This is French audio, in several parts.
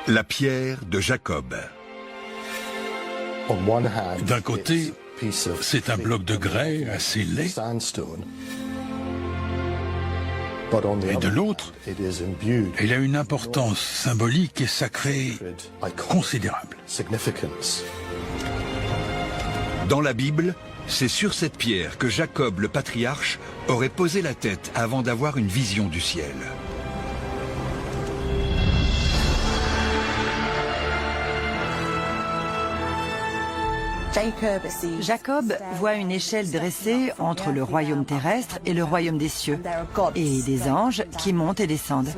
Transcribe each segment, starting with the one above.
La pierre de Jacob. D'un côté, c'est un bloc de grès assez laid, et de l'autre, il a une importance symbolique et sacrée considérable. Dans la Bible, c'est sur cette pierre que Jacob le patriarche aurait posé la tête avant d'avoir une vision du ciel. Jacob voit une échelle dressée entre le royaume terrestre et le royaume des cieux, et des anges qui montent et descendent.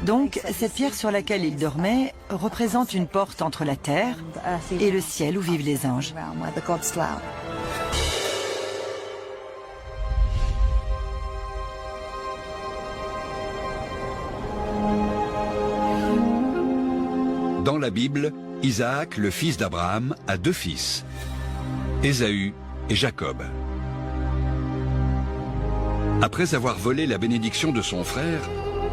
Donc, cette pierre sur laquelle il dormait représente une porte entre la terre et le ciel où vivent les anges. Dans la Bible, Isaac, le fils d'Abraham, a deux fils, Ésaü et Jacob. Après avoir volé la bénédiction de son frère,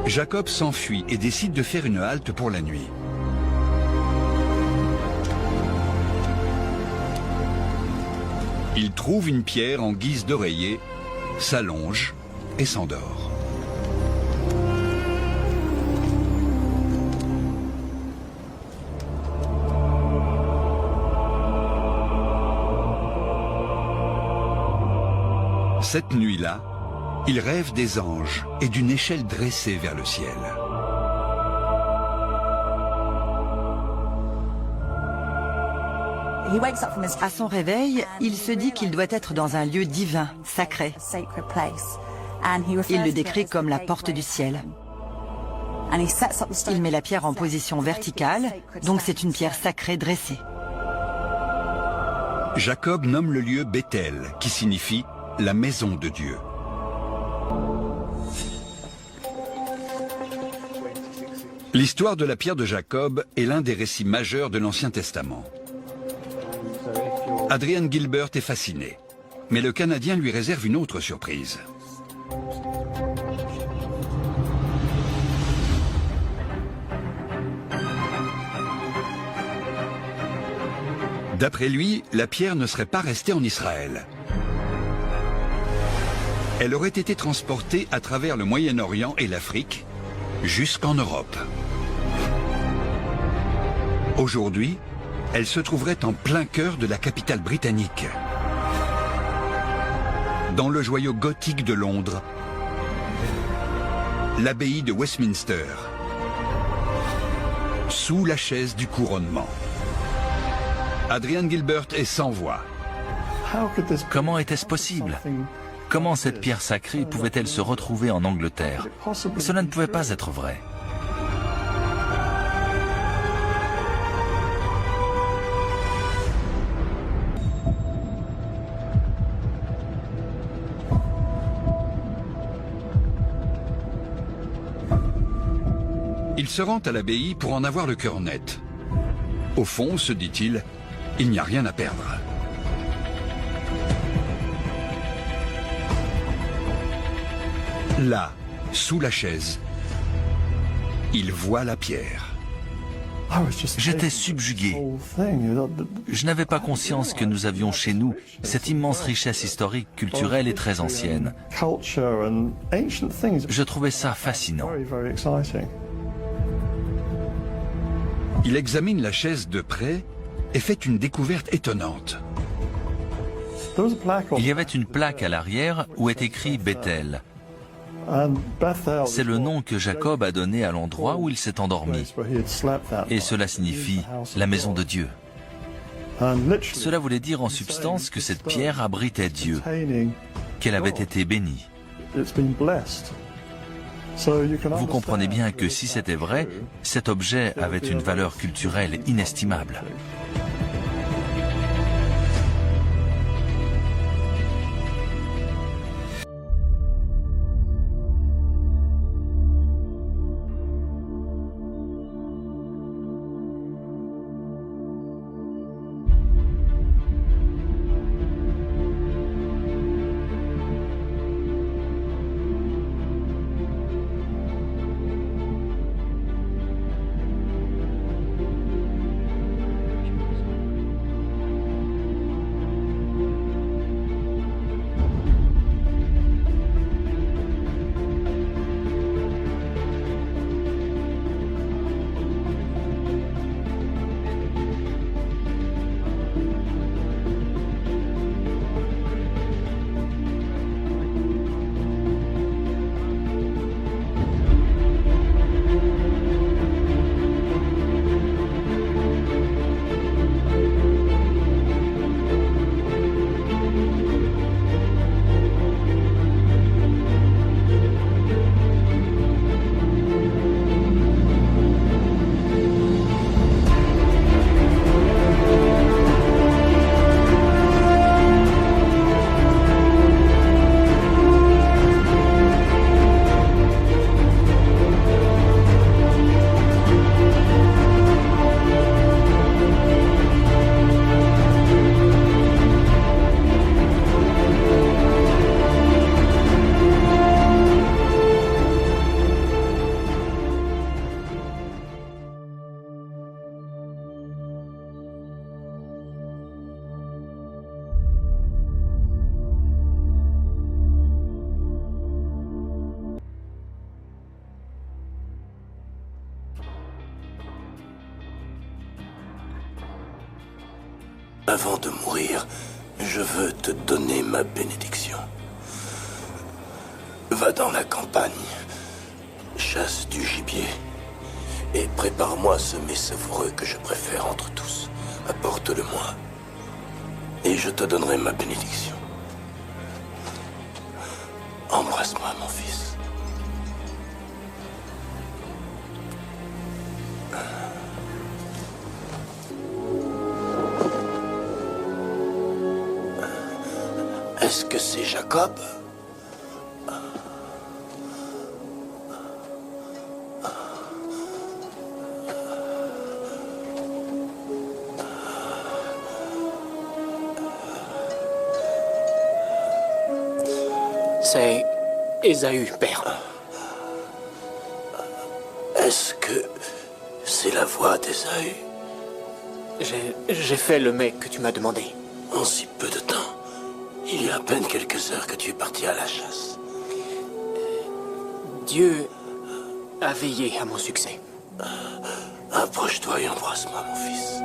Jacob s'enfuit et décide de faire une halte pour la nuit. Il trouve une pierre en guise d'oreiller, s'allonge et s'endort. Cette nuit-là, il rêve des anges et d'une échelle dressée vers le ciel. À son réveil, il se dit qu'il doit être dans un lieu divin, sacré. Il le décrit comme la porte du ciel. Il met la pierre en position verticale, donc c'est une pierre sacrée dressée. Jacob nomme le lieu Béthel, qui signifie la maison de Dieu. L'histoire de la pierre de Jacob est l'un des récits majeurs de l'Ancien Testament. Adrian Gilbert est fasciné, mais le Canadien lui réserve une autre surprise. D'après lui, la pierre ne serait pas restée en Israël. Elle aurait été transportée à travers le Moyen-Orient et l'Afrique, jusqu'en Europe. Aujourd'hui, elle se trouverait en plein cœur de la capitale britannique, dans le joyau gothique de Londres, l'abbaye de Westminster, sous la chaise du couronnement. Adrian Gilbert est sans voix. Comment était-ce possible ? Comment cette pierre sacrée pouvait-elle se retrouver en Angleterre? Cela ne pouvait pas être vrai. Il se rend à l'abbaye pour en avoir le cœur net. Au fond, se dit-il, il n'y a rien à perdre. Là, sous la chaise, il voit la pierre. J'étais subjugué. Je n'avais pas conscience que nous avions chez nous cette immense richesse historique, culturelle et très ancienne. Je trouvais ça fascinant. Il examine la chaise de près et fait une découverte étonnante. Il y avait une plaque à l'arrière où est écrit Béthel. C'est le nom que Jacob a donné à l'endroit où il s'est endormi. Et cela signifie la maison de Dieu. Cela voulait dire en substance que cette pierre abritait Dieu, qu'elle avait été bénie. Vous comprenez bien que si c'était vrai, cet objet avait une valeur culturelle inestimable. Avant de mourir, je veux te donner ma bénédiction. Va dans la campagne, chasse du gibier, et prépare-moi ce mets savoureux que je préfère entre tous. Apporte-le-moi, et je te donnerai ma bénédiction. Embrasse-moi, mon fils. Est-ce que c'est Jacob? C'est Ésaü, père. Est-ce que c'est la voix d'Ésaü? J'ai fait le mets que tu m'as demandé. En si peu de temps. Il y a à peine quelques heures que tu es parti à la chasse. Dieu a veillé à mon succès. Approche-toi et embrasse-moi, mon fils.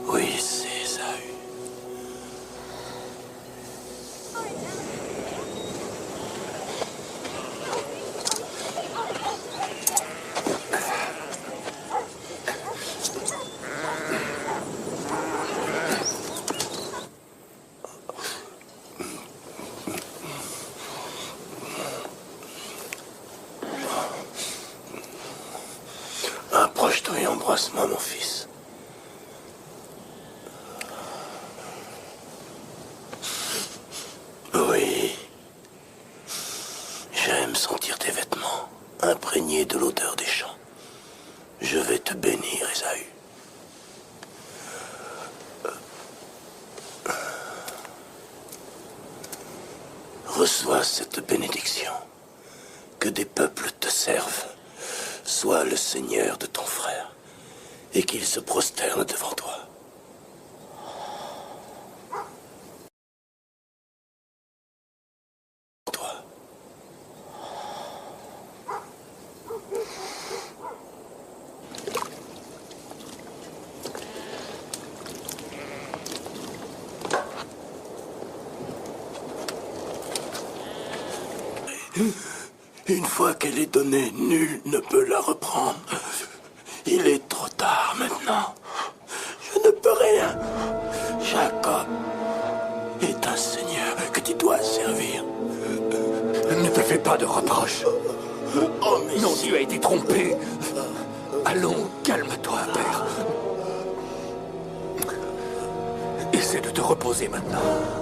Oui, c'est Ésaü. Approche-toi et embrasse-moi, mon fils. Oui. J'aime sentir tes vêtements, imprégnés de l'odeur des champs. Je vais te bénir, Ésaü. Reçois cette bénédiction. Que des peuples te servent. Sois le Seigneur de ton frère, et qu'il se prosterne devant toi. Une fois qu'elle est donnée, nul ne peut la reprendre. Il est trop tard maintenant. Je ne peux rien. Jacob est un seigneur que tu dois servir. Ne te fais pas de reproches. Oh, mais Non, si. tu as été trompé. Allons, calme-toi, père. Essaie de te reposer maintenant.